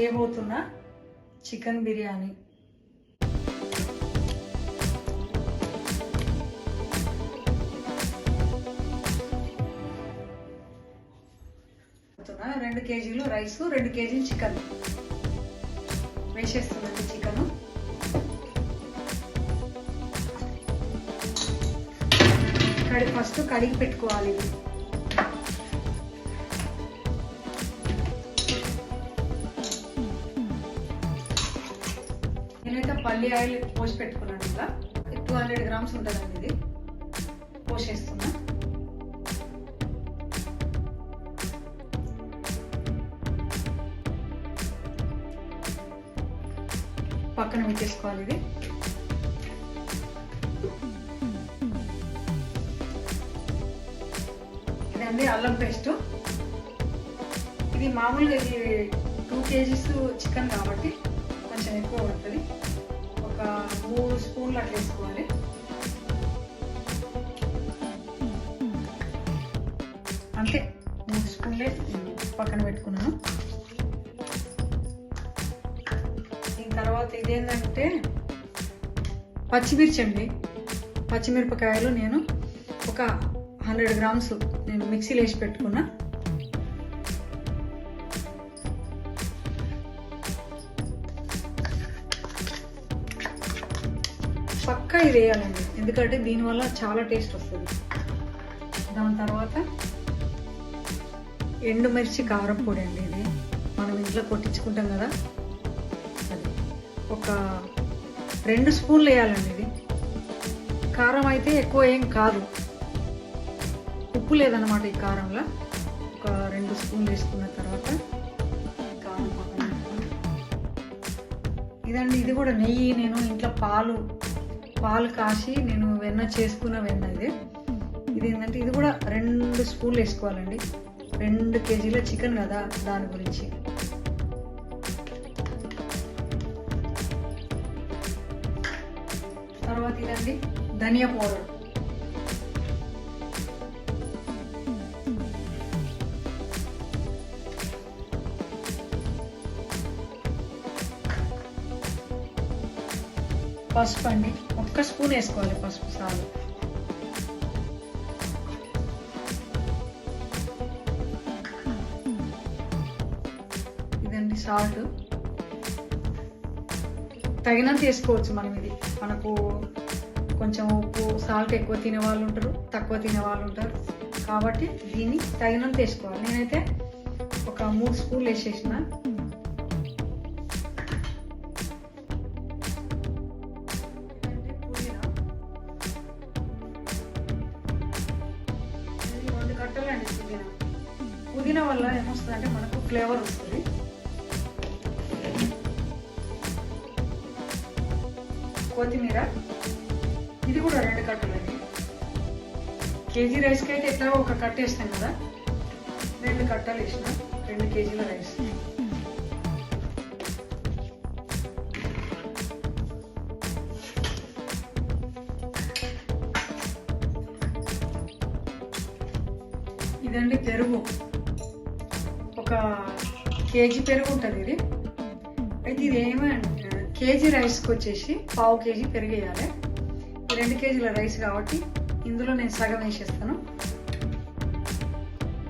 చేయబోతున్న చికెన్ బిర్యానీ. రెండు కేజీలు రైస్, 2 కేజీలు చికెన్ వేసేస్తున్నాను. చికెన్ ఫస్ట్ కడిగి పెట్టుకోవాలి. నేనైతే పల్లి ఆయిల్ పోసి పెట్టుకున్నాను. ఇలా 200 గ్రామ్స్ ఉంటుందండి. ఇది పోసేస్తున్నా. పక్కన పెట్టేసుకోవాలి. ఇది ఇదండి అల్లం పేస్ట్. ఇది మామూలుగా ఇది 2 కేజీస్ చికెన్ కాబట్టి కొంచెం ఎక్కువ పడుతుంది. ఒక 3 స్పూన్లు అట్లా వేసుకోవాలి. అంటే 3 స్పూన్లే పక్కన పెట్టుకున్నాను. దీని తర్వాత ఇదేంటంటే పచ్చిమిర్చి అండి. పచ్చిమిరపకాయలు నేను ఒక 100 గ్రామ్స్ నేను మిక్సీలో వేసి పెట్టుకున్నా. పక్కా ఇది వేయాలండి, ఎందుకంటే దీనివల్ల చాలా టేస్ట్ వస్తుంది. దాని తర్వాత ఎండుమిర్చి కారం పొడి అండి. ఇది మనం ఇంట్లో కొట్టించుకుంటాం కదా, అది ఒక 2 స్పూన్లు వేయాలండి. ఇది కారం అయితే ఎక్కువ ఏం కాదు, ఉప్పు లేదన్నమాట ఈ కారంలో. ఒక 2 స్పూన్లు వేసుకున్న తర్వాత కారం పక్కన ఇదండి. ఇది కూడా నెయ్యి, నేను ఇంట్లో పాలు కాసి నేను వెన్న చేసుకున్న వెన్న. ఇది ఏంటంటే ఇది కూడా 2 స్పూన్లు వేసుకోవాలండి. 2 కేజీల చికెన్ కదా, దాని గురించి. తర్వాత ఇదండి ధనియా పౌడర్. పసుపు అండి, 1 స్పూన్ వేసుకోవాలి పసుపు చాలు. ఇదండి సాల్ట్ తగినంత వేసుకోవచ్చు మనం. ఇది మనకు కొంచెం ఉప్పు సాల్ట్ ఎక్కువ తినే వాళ్ళు ఉంటారు, తక్కువ తినే వాళ్ళు ఉంటారు, కాబట్టి దీన్ని తగినంత వేసుకోవాలి. నేనైతే ఒక 3 స్పూన్లు వేసేసిన. పుదీనా వల్ల ఏమొస్తుందంటే మనకు ఫ్లేవర్ వస్తుంది. కొత్తిమీర, ఇది కూడా 2 కట్టలు అండి. కేజీ రైస్కి అయితే ఎట్లా ఒక కట్ట వేస్తాం కదా, 2 కట్టలు వేసిన 2 కేజీల రైస్. ఇదండి పెరుగు, ఒక కేజీ పెరుగు ఉంటుంది ఇది. అయితే ఇది ఏమంటే కేజీ రైస్కి వచ్చేసి 1/2 కేజీ పెరుగు వేయాలి. 2 కేజీల రైస్ కాబట్టి ఇందులో నేను సగం వేసేస్తాను.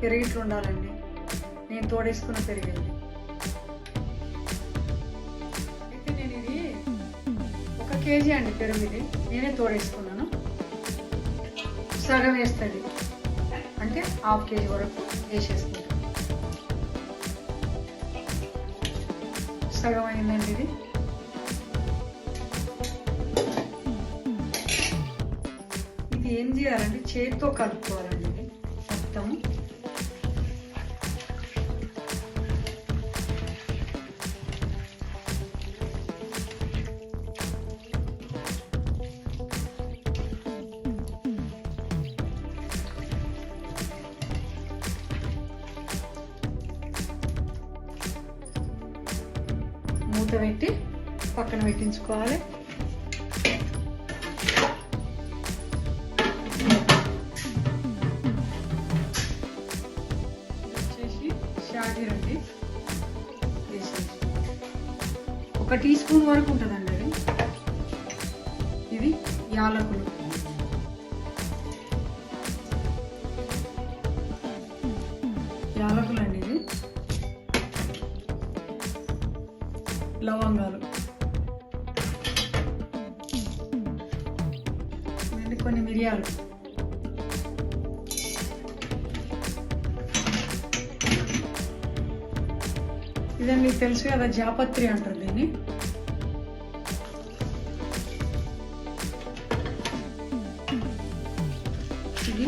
పెరుగు ఇట్లా ఉండాలండి, నేను తోడేసుకున్న పెరుగు. అయితే నేను ఇది 1 కేజీ అండి పెరుగు, ఇది నేనే తోడేసుకున్నాను. సగం వేస్తుంది అంటే 1/2 కేజీ వరకు వేసేసుకుంటాను. సగం అయిందండి. ఇది ఏం చేయాలంటే చేతితో కలుపుకోవాలండి. ఇది మొత్తం మూత పెట్టి పక్కన పెట్టించుకోవాలి. షాజీరండి వేసేసి 1 టీ స్పూన్ వరకు ఉంటుందండి అది. ఇది యాలకులు, యాలకులు అండి. ఇది లవంగాలు, కొన్ని మిరియాలు, ఇదే మీకు తెలుసు కదా జాపత్రి అంటారు దీన్ని. ఇది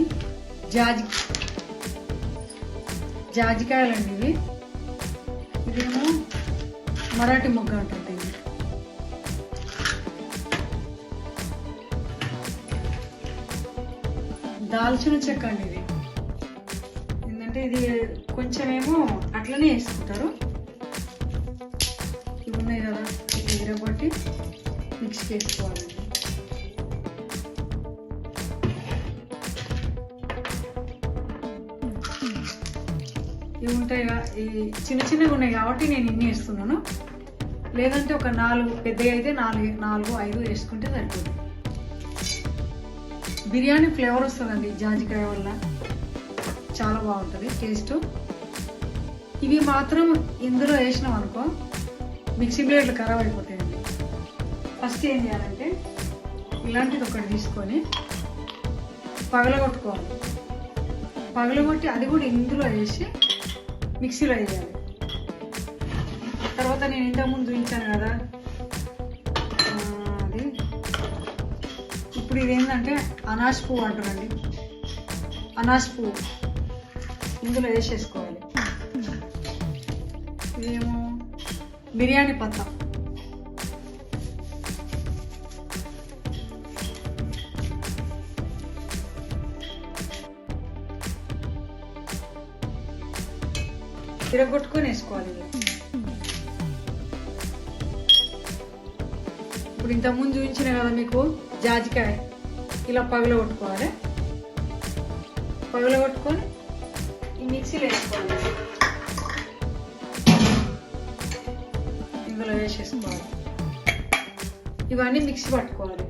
జాజికాయలండి. ఇదేమో మరాఠీ మొగ్గ అంటారు దీన్ని. దాల్చిన చెక్క అండి. ఇది ఏంటంటే ఇది కొంచెమేమో అట్లనే వేసుకుంటారు. ఇవి ఉన్నాయి కదా, ఇది విరగొట్టి మిక్స్ చేసుకోవాలండి. ఇవి ఉంటాయి కదా, ఇవి చిన్న చిన్నగా ఉన్నాయి కాబట్టి నేను ఇన్ని వేస్తున్నాను. లేదంటే ఒక 4 పెద్దగా అయితే 4, 5 వేసుకుంటే సరిపోతుంది. బిర్యానీ ఫ్లేవర్ వస్తుందండి జాజికాయ వల్ల, చాలా బాగుంటుంది టేస్ట్. ఇవి మాత్రం ఇందులో వేసినాం అనుకో మిక్సీ బ్లేడ్లు ఖరాబ్ అయిపోతాయండి. ఫస్ట్ ఏం చేయాలంటే ఇలాంటిది ఒకటి తీసుకొని పగలగొట్టుకోవాలి. పగలగొట్టి అది కూడా ఇందులో వేసి మిక్సీలో వేయాలి. తర్వాత నేను ఇంతకుముందు చూపించాను కదా అది. ఇప్పుడు ఇదేంటంటే అనాస్ పువ్వు అంటారండి. అనాస్ పువ్వు ఇందులో వేసేసుకోవాలి. ఇదేమో బిర్యానీ పత్తా, తిరగొట్టుకొని వేసుకోవాలి. ఇప్పుడు ఇంతకుముందు చూపించిన కదా మీకు జాజికాయ, ఇలా పగలగొట్టుకోవాలి. పగలగొట్టుకొని ఈ మిక్సీలో వేసుకోవాలి. ఇందులో వేసేసుకోవాలి. ఇవన్నీ మిక్సీ పట్టుకోవాలి.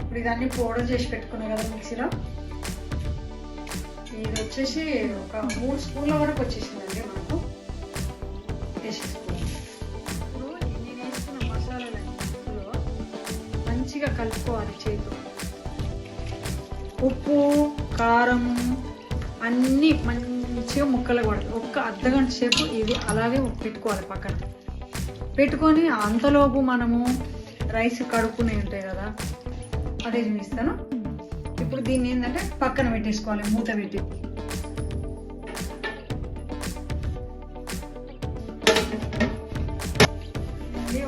ఇప్పుడు ఇదన్నీ పౌడర్ చేసి పెట్టుకున్నాం కదా మిక్సీలో. ఇది వచ్చేసి ఒక 3 స్పూన్ల వరకు వచ్చేసిందండి మనకు. వేసేసుకోవాలి. ఇప్పుడు నేను వేసుకున్న మసాలాలన్నింటిలో మంచిగా కలుపుకోవాలి చేతితో. ఉప్పు, కారం అన్నీ మంచిగా ముక్కలు పడాలి. ఒక్క అర్ధగంట సేపు ఇది అలాగే పెట్టుకోవాలి పక్కన. పెట్టుకొని అంతలోపు మనము రైస్ కడుక్కునే ఉంటాయి కదా, అదే చూపిస్తాను. ఇప్పుడు దీన్ని ఏంటంటే పక్కన పెట్టేసుకోవాలి మూత పెట్టి.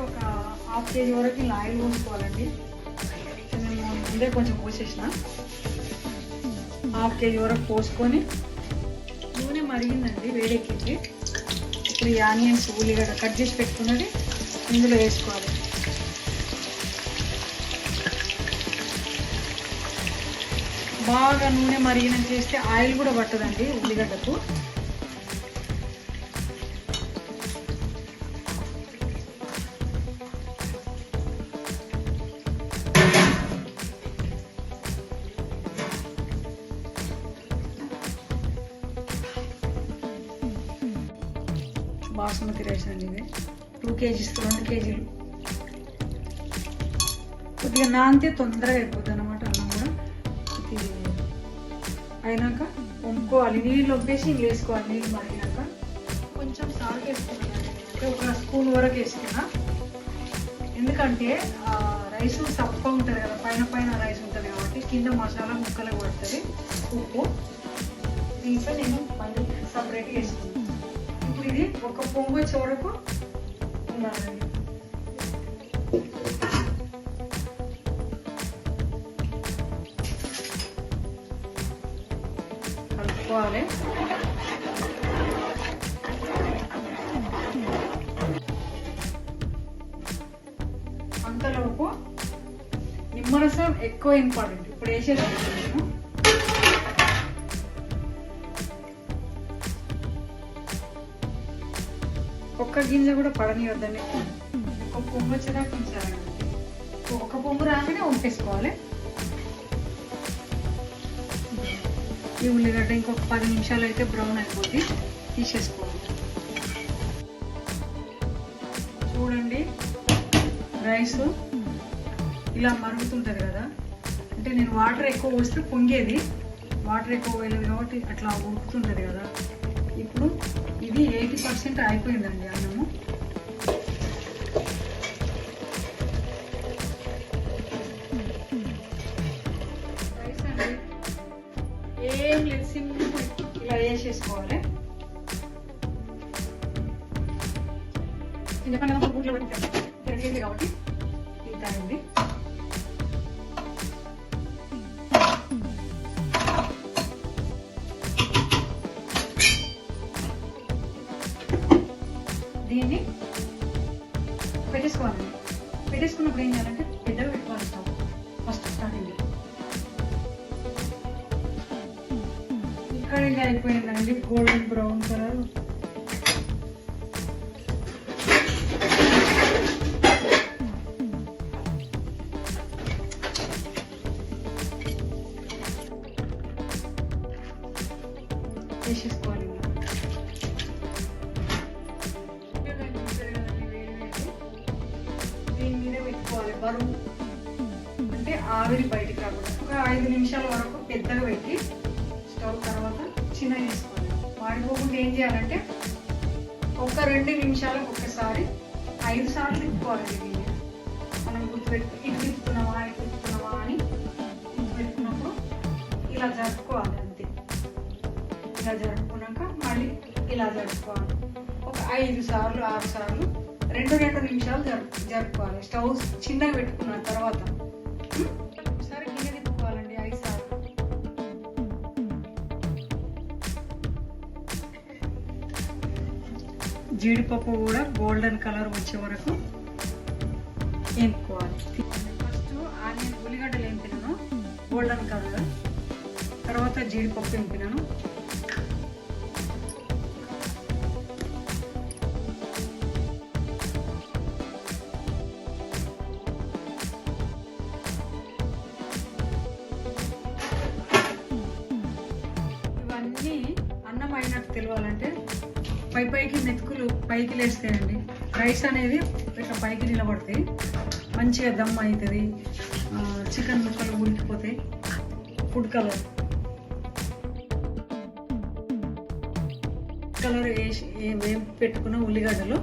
ఒక 1/2 కేజీ వరకు ఇలా ఆయిల్ పోసుకోవాలండి. నేను ముందే కొంచెం పోసేసిన. 1/2 కేజీ వరకు పోసుకొని నూనె మరిగిందండి, వేడెక్కింది. ఇప్పుడు ఈ ఆనియన్స్, ఉల్లిగడ్డ కట్ చేసి పెట్టుకున్నది ఇందులో వేసుకోవాలి. బాగా నూనె మరిగినం చేస్తే ఆయిల్ కూడా పట్టదండి ఉల్లిగడ్డకు. బాస్మతి రైస్ అండి ఇది 2 కేజీస్, 2 కేజీలు. కొద్దిగా నానితే తొందరగా అయిపోతుంది అన్నమాట. అన్నం కూడా ఇది అయినాక వంపుకోవాలి. నీళ్ళు వంపేసి ఇంక వేసుకోవాలి. నీళ్ళు మరిగినాక కొంచెం సాల్ట్ వేసుకున్నాను. అంటే 1 స్పూన్ వరకు వేసుకున్నా. ఎందుకంటే రైస్ తక్కువ ఉంటుంది కదా, పైన రైస్ ఉంటుంది కాబట్టి కింద మసాలా ముక్కలు పడుతుంది. ఉప్పు దీంట్లో నేను మళ్ళీ సపరేట్గా వేసుకున్నాను. ఇప్పుడు ఇది ఒక పొంగు వచ్చే వరకు ఉండాలండి. పెట్టుకోవాలి. అంతలోపు నిమ్మరసం ఎక్కువ ఇంపార్టెంట్. ఇప్పుడు వేసేసుకుంటున్నాను. ఒక్క గింజ కూడా పడనివద్దని, ఒక పొంగు వచ్చేదాకా ఉంచాలండి. ఒక పొంగు రాగానే వంపేసుకోవాలి. ఈ ఉల్లిగడ్డ ఇంకొక 10 నిమిషాలు అయితే బ్రౌన్ అయిపోద్ది, తీసేసుకోవాలి. చూడండి, రైస్ ఇలా మరుగుతుంటుంది కదా, అంటే నేను వాటర్ ఎక్కువ పోస్తే పొంగేది, వాటర్ ఎక్కువ పోయలేదు కాబట్టి అట్లా ఉడుకుతుంటుంది కదా. ఇప్పుడు ఇది 80% అయిపోయిందండి అన్నము. రైస్ అండి ఏం లేదు, సింపుల్ ఇలా వేసేసుకోవాలి. చిన్నపండుగ బూట్లో పెరిగేది కాబట్టి ఇంత అయింది. దీన్ని పెట్టేసుకోవాలండి. పెట్టేసుకున్నప్పుడు ఏం చేయాలంటే పెద్దగా పెట్టుకోవాలి స్టవ్ ఫస్ట్ స్టార్టింగ్. ఇక్కడ ఇంకా అయిపోయిందండి గోల్డెన్ బ్రౌన్ కలర్. వేసేసుకోవాలి. దీని మీద పెట్టుకోవాలి బరువు, అంటే ఆవిరి బయటికి రాకుండా. ఒక 5 నిమిషాల వరకు పెద్దగా పెట్టి స్టవ్ తర్వాత చిన్నగా చేసుకోవాలి. మాడిపోకుండా ఏం చేయాలంటే ఒక 2 నిమిషాలకు ఒకసారి 5 సార్లు తిప్పుకోవాలి. దీన్ని మనం గుర్తుపెట్టు, ఇటు తిప్పుతున్నావా ఇటు తిప్పుతున్నావా అని గుర్తుపెట్టుకున్నప్పుడు ఇలా జరుపుకోవాలి. అంతే, ఇలా జరుపుకున్నాక మళ్ళీ ఇలా జరుపుకోవాలి. ఒక 5 సార్లు 6 సార్లు 2 నిమిషాలు జరుపుకోవాలి. స్టవ్ చిన్నగా పెట్టుకున్న తర్వాత ఒకసారి గిన్నె తిప్పుకోవాలండి 5 సార్లు. జీడిపప్పు కూడా గోల్డెన్ కలర్ వచ్చే వరకు వేపుకోవాలి. ఫస్ట్ ఆనియన్ ఉల్లిగడ్డలు వేపినాను గోల్డెన్ కలర్, తర్వాత జీడిపప్పు వేపినాను. ఇవన్నీ అన్నం అయినట్టు తెలియాలంటే పైకి మెతుకులు పైకి లేస్తాయండి. రైస్ అనేది ఇట్లా పైకి నిలబడతాయి, మంచిగా దమ్ అవుతుంది, చికెన్ ముక్కలు ఉడికిపోతాయి. ఫుడ్ కలర్ వేసి వేపి పెట్టుకున్న ఉల్లిగడ్డలు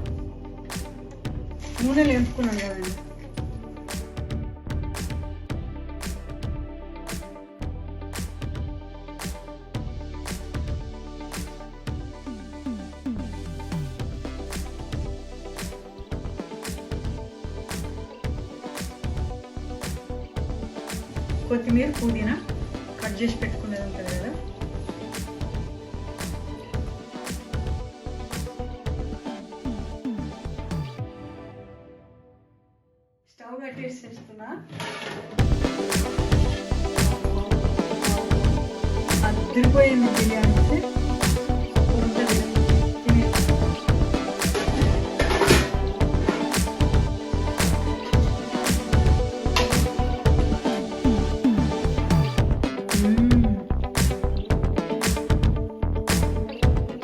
నూనెలు వేపుకున్నాను కదండి. కొత్తిమీర పుదీనా కట్ చేసి పెట్టుకునేది ఉంటుంది కదా, స్టవ్ కట్టేసేస్తున్నా. అదిరిపోయింది బిర్యానీ.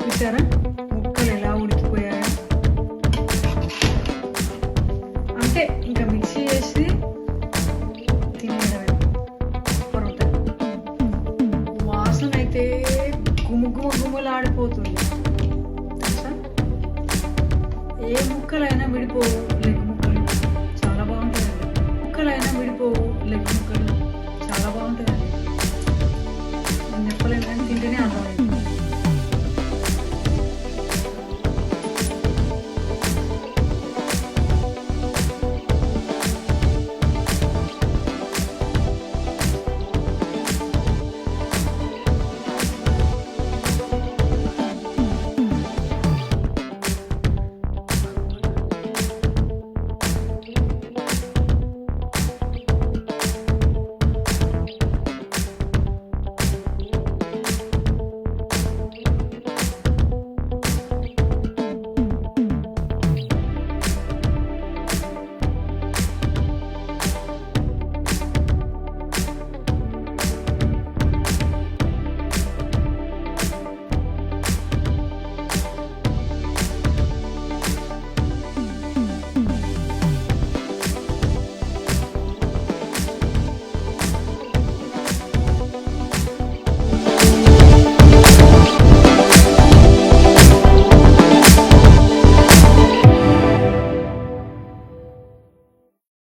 చూసారా ముక్కలు ఎలా ఉడికిపోయాయో? అంతే, ఇంకా మిక్సీ చేసి తినేయడమే. వాసన అయితే గుమగుమలాడిపోతుంది. ఏ ముక్కలైనా విడిపోవు, లెగ్ ముక్కలు చాలా బాగుంటుంది. ముక్కలైనా విడిపోవు, లెగ్